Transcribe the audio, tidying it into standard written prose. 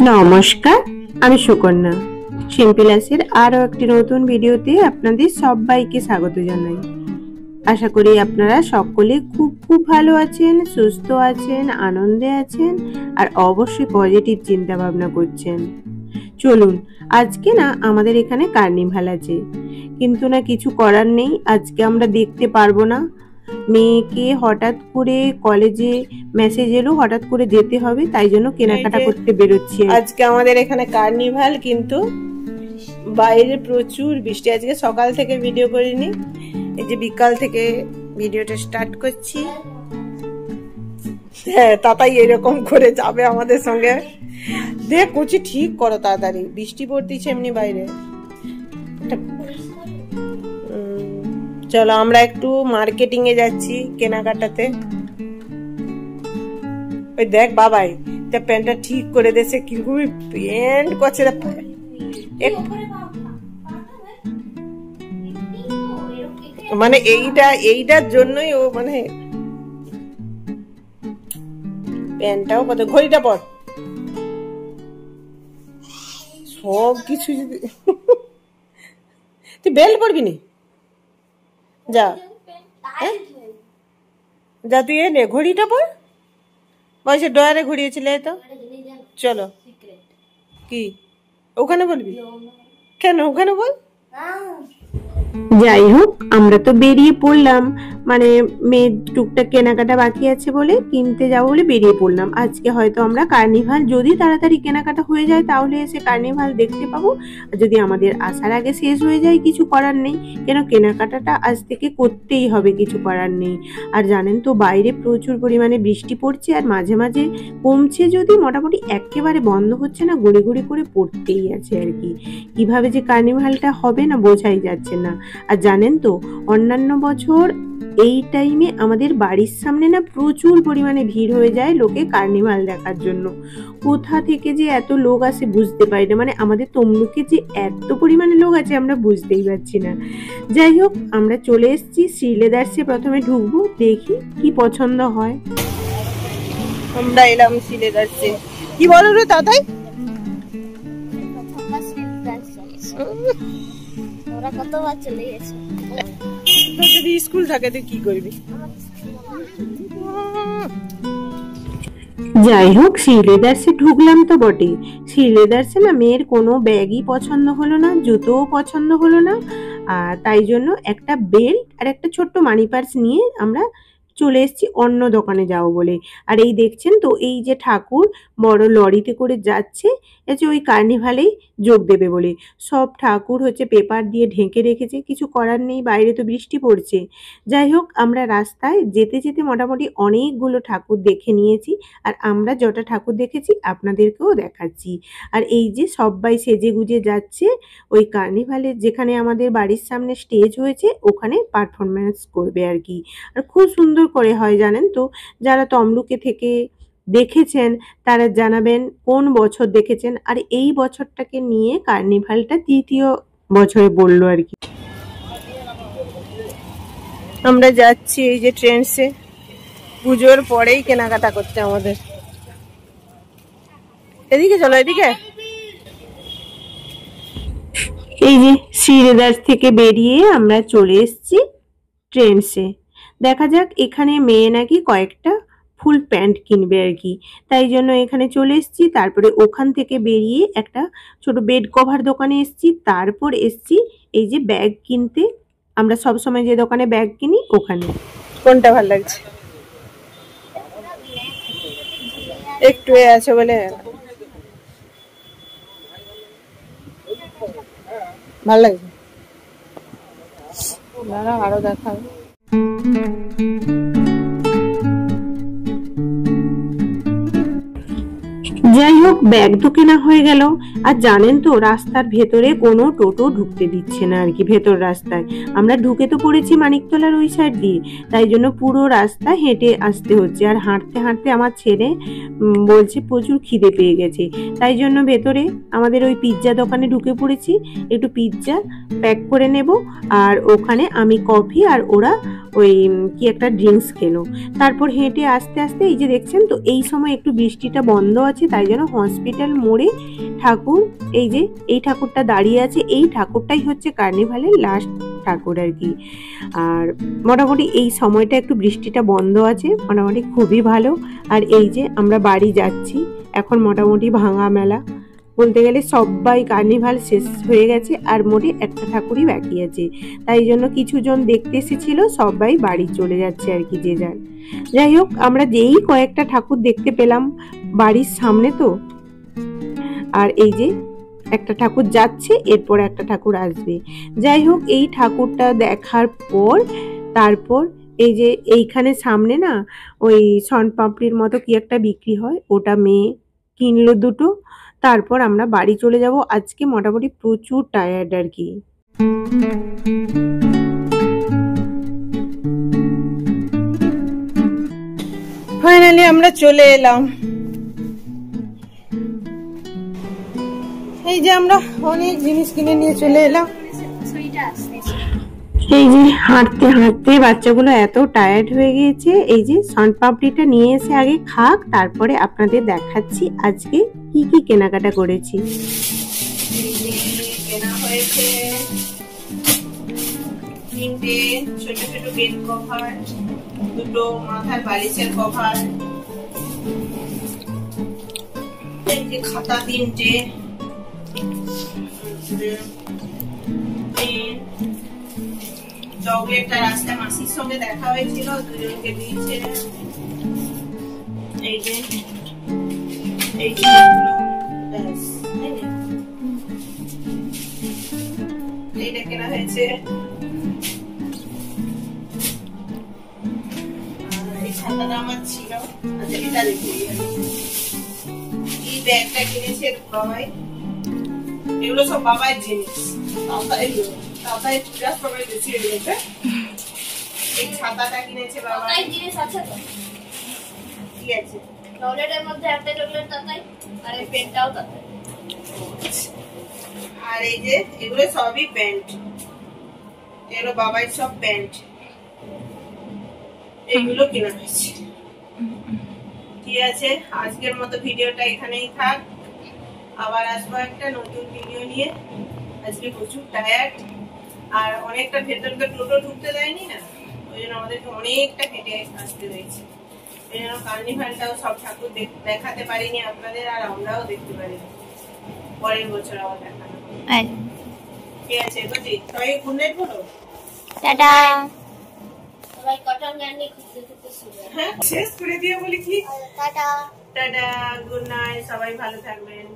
নমস্কার, আমি সুকন্যা। সিম্পলাসের আরো একটি নতুন ভিডিওতে আপনাদের সবাইকে স্বাগত জানাই। আশা করি আপনারা সকলে খুব খুব ভালো আছেন, সুস্থ আছেন, আনন্দে আছেন আর অবশ্যই পজিটিভ চিন্তা ভাবনা করছেন। চলুন, আজকে না আমাদের এখানে কার্নিভাল আছে, কিন্তু না কিছু করার নেই, আজকে আমরা দেখতে পারবো না। মেয়েকে হঠাৎ করে কলেজে মেসেজ এলো, হঠাৎ করে যেতে হবে, তাই জন্য কেনাকাটা করতে বেরোচ্ছি। আজকে আমাদের এখানে কার্নিভাল, কিন্তু বাইরে প্রচুর বৃষ্টি। আজকে সকাল থেকে ভিডিও করিনি, এই যে বিকাল থেকে ভিডিওটা স্টার্ট করছি। হ্যাঁ, তাতাই এরকম করে যাবে আমাদের সঙ্গে। দেখ কুচি ঠিক করো তাড়াতাড়ি, বৃষ্টি পড়তেছে এমনি বাইরে। চলো আমরা একটু মার্কেটিং এ যাচ্ছি কেনাকাটাতে। ওই দেখ বাবাই, প্যান্টটা ঠিক করে দেছে, কিরকম প্যান্ট করছে। মানে এইটার জন্যই ও মানে প্যান্টটাও কত। ঘড়িটা পর, সব কিছু যদি তুই বেল্ট পরবি নি, যা যা তুই এনে ঘড়িটা পর। বয়সে ডয়ারে ঘুরিয়েছিলে তো। চলো, কি ওখানে বলবি? কেন ওখানে বল। যাই হোক, আমরা তো বেরিয়ে পড়লাম, মানে মেয়ের টুকটাক কেনাকাটা বাকি আছে বলে কিনতে যাবো বলে বেরিয়ে পড়লাম। আজকে হয়তো আমরা কার্নিভাল, যদি তাড়াতাড়ি কেনাকাটা হয়ে যায় তাহলে এসে কার্নিভাল দেখতে পাবো, আর যদি আমাদের আসার আগে শেষ হয়ে যায় কিছু করার নেই, কেন কেনাকাটাটা আজ থেকে করতেই হবে, কিছু করার নেই। আর জানেন তো বাইরে প্রচুর পরিমাণে বৃষ্টি পড়ছে, আর মাঝে মাঝে কমছে, যদি মোটামুটি একেবারে বন্ধ হচ্ছে না, গুড়ি গুড়ি করে পড়তেই আছে আর কি। কিভাবে যে কার্নিভালটা হবে না বোঝাই যাচ্ছে না। আর জানেন তো অন্যান্য বছর এই টাইমে আমাদের বাড়ির সামনে না প্রচুর পরিমাণে ভিড় হয়ে যায় লোকে কার্নিভাল দেখার জন্য। কোথা থেকে যে এত লোক আসে বুঝতে পারি না, মানে আমাদের তমলুকে যে এত পরিমাণে লোক আছে আমরা বুঝতেই পারছি না। যাই হোক, আমরা চলে এসেছি শ্রীলেদার্সে, প্রথমে ঢুকবো, দেখি কি পছন্দ হয়। আমরা এলাম শ্রীলেদার্সে। কি বলো রে দাদাই? কতবার চলে গেছে। তো যদি স্কুল থাকে তো কি করবি? যাই হোক, শ্রীলেদার্সে ঢুকলাম তো বটে। শ্রীলেদার্সে না মেয়ের কোনো ব্যাগই পছন্দ হলো না, জুতোও পছন্দ হলো না, আর তাই জন্য একটা বেল্ট আর একটা ছোট্ট মানি পার্স নিয়ে আমরা চলে এসেছি অন্য দোকানে যাবো বলে। আর এই দেখছেন তো, এই যে ঠাকুর বড় লরিতে করে যাচ্ছে, যে ওই কার্নিভালেই যোগ দেবে বলে। সব ঠাকুর হচ্ছে পেপার দিয়ে ঢেকে রেখেছে, কিছু করার নেই, বাইরে তো বৃষ্টি পড়ছে। যাই হোক, আমরা রাস্তায় যেতে যেতে মোটামুটি অনেকগুলো ঠাকুর দেখে নিয়েছি, আর আমরা যটা ঠাকুর দেখেছি আপনাদেরকেও দেখাচ্ছি। আর এই যে সবাই সেজে গুজে যাচ্ছে ওই কার্নিভালের, যেখানে আমাদের বাড়ির সামনে স্টেজ হয়েছে ওখানে পারফরমেন্স করবে আর কি। আর খুব সুন্দর করে হয়, জানেন তো। যারা তমলুকে থেকে দেখেছেন তারা জানাবেন কোন বছর দেখেছেন। আর এই বছরটাকে নিয়ে কার্নিভালটা তৃতীয় বছরে বললো আর কি। আমরা যাচ্ছি এই যে ট্রেন্ডসে, পুজোর পরেই কেনাকাটা করতে আমাদের। এদিকে চলো, এদিকে। এই যে শ্রীলেদার্স থেকে বেরিয়ে আমরা চলে এসেছি ট্রেন্ডসে। দেখা যাক, এখানে মেয়ে নাকি কয়েকটা ফুল প্যান্ট কিনবে আর কি, তাই জন্য এখানে চলে এসেছি। তারপরে ওখান থেকে বেরিয়ে একটা ছোট বেড কভার দোকানে এসেছি, তারপর এসেছি এই যে ব্যাগ কিনতে। আমরা সব সময় যে দোকানে ব্যাগ কিনি ওখানে। কোনটা ভালো লাগছে? একটু এ আছে বলে ভালো লাগছে, আরো দেখাবে। যাই হোক, ব্যাগ তো কেনা হয়ে গেল। আর জানেন তো রাস্তার ভেতরে কোনো টোটো ঢুকতে দিচ্ছে না আর কি। ভেতর রাস্তায় আমরা ঢুকে তো পড়েছি মানিকতলার ওই সাইড দিয়ে, তাই জন্য পুরো রাস্তা হেঁটে আসতে হচ্ছে। আর হাঁটতে হাঁটতে আমার ছেলে বলছে প্রচুর খিদে পেয়ে গেছে, তাই জন্য ভেতরে আমাদের ওই পিৎজা দোকানে ঢুকে পড়েছি, একটু পিৎজা প্যাক করে নেব। আর ওখানে আমি কফি আর ওরা ওই কি একটা ড্রিঙ্কস খেলো। তারপর হেঁটে আস্তে আস্তে এই যে দেখছেন তো, এই সময় একটু বৃষ্টিটা বন্ধ আছে, তাই তাই জন্য হসপিটাল মোড়ে ঠাকুর, এই যে এই ঠাকুরটা দাঁড়িয়ে আছে, এই ঠাকুরটাই হচ্ছে কার্নিভালের লাস্ট ঠাকুর আর কি। আর মোটামুটি এই সময়টা একটু বৃষ্টিটা বন্ধ আছে, মোটামুটি খুবই ভালো। আর এই যে আমরা বাড়ি যাচ্ছি, এখন মোটামুটি ভাঙা মেলা বলতে গেলে সবাই কার্নিভাল শেষ হয়ে গেছে, আর মোটে একটা ঠাকুরই বাকি আছে, তাই জন্য কিছু জন দেখতে এসেছিল, সবাই বাড়ি চলে যাচ্ছে আর কি যে যার। যাই হোক, আমরা যেই কয়েকটা ঠাকুর দেখতে পেলাম বাড়ির সামনে তো, আর এই যে একটা ঠাকুর যাচ্ছে, এরপর একটা ঠাকুর আসবে। যাই হোক, এই ঠাকুরটা দেখার পর তারপর এই যে এইখানে সামনে না ওই শনপাপড়ির মতো কি একটা বিক্রি হয়, ওটা মেয়ে কিনলো দুটো। তারপর আমরা বাড়ি চলে যাব। আজকে মোটামুটি প্রচুর টায়ার্ড আর কি। ফাইনালি আমরা চলে এলাম। এই যে আমরা অনেক জিনিস কিনে নিয়ে চলে এলাম। এই যে হাঁটতে হাঁটতে বাচ্চাগুলো এত টায়ার্ড হয়ে গিয়েছে। এই যে শনপাপড়িটা নিয়ে এসে আগে খাক, তারপরে আপনাদের দেখাচ্ছি আজকে কি কি কেনাকাটা করেছি। কেনা হয়েছে তিনটে ছোট ছোট বেড কভার, দুটো মাথার বালিশের কভার, এই যে খাতা তিনটে, চকলেটটা রাস্তায় মাসির সঙ্গে দেখা হয়েছিল, দুজনকে দিয়েছে। এই যে এইটা কেনা হয়েছে। এই ছাতাটা আমার ছিল, আচ্ছা এটা দেখি। এই ব্যাগটা কিনেছে বাবাই, এগুলো সব বাবার জিনিস। এই ছাতাটা কিনেছে বাবা। জিনিস আছে তো, ঠিক আছে। চকলেটের মধ্যে একটা চকলেট তাতাই, আর এই পেনটাও তাতাই। আর এই যে এগুলো সবই প্যান্ট, এগুলো বাবার সব প্যান্ট, এগুলো কেনা হয়েছে। ঠিক আছে, আজকের মতো ভিডিওটা এখানেই থাক, আবার আসবো একটা নতুন ভিডিও নিয়ে। আজকে প্রচুর টায়ার্ড, আর অনেকটা ভেতরকে টোটো ঢুকতে দেয়নি না, ওই জন্য আমাদেরকে অনেকটা হেঁটে আসতে হয়েছে। ওই জন্য কার্নিভালটাও সব ঠাকুর দেখাতে পারিনি আপনাদের, আর আমরাও দেখতে পারিনি। পরের বছর আবার দেখানো। ঠিক আছে, বুঝি সবাই গুড নাইট বলো, টাটা। সবাই কটন ক্যান্ডি খুঁজতে খুঁজতে শুরু, হ্যাঁ শেষ করে দিয়ে বলি কি টাটা টাটা, গুড নাইট, সবাই ভালো থাকবেন।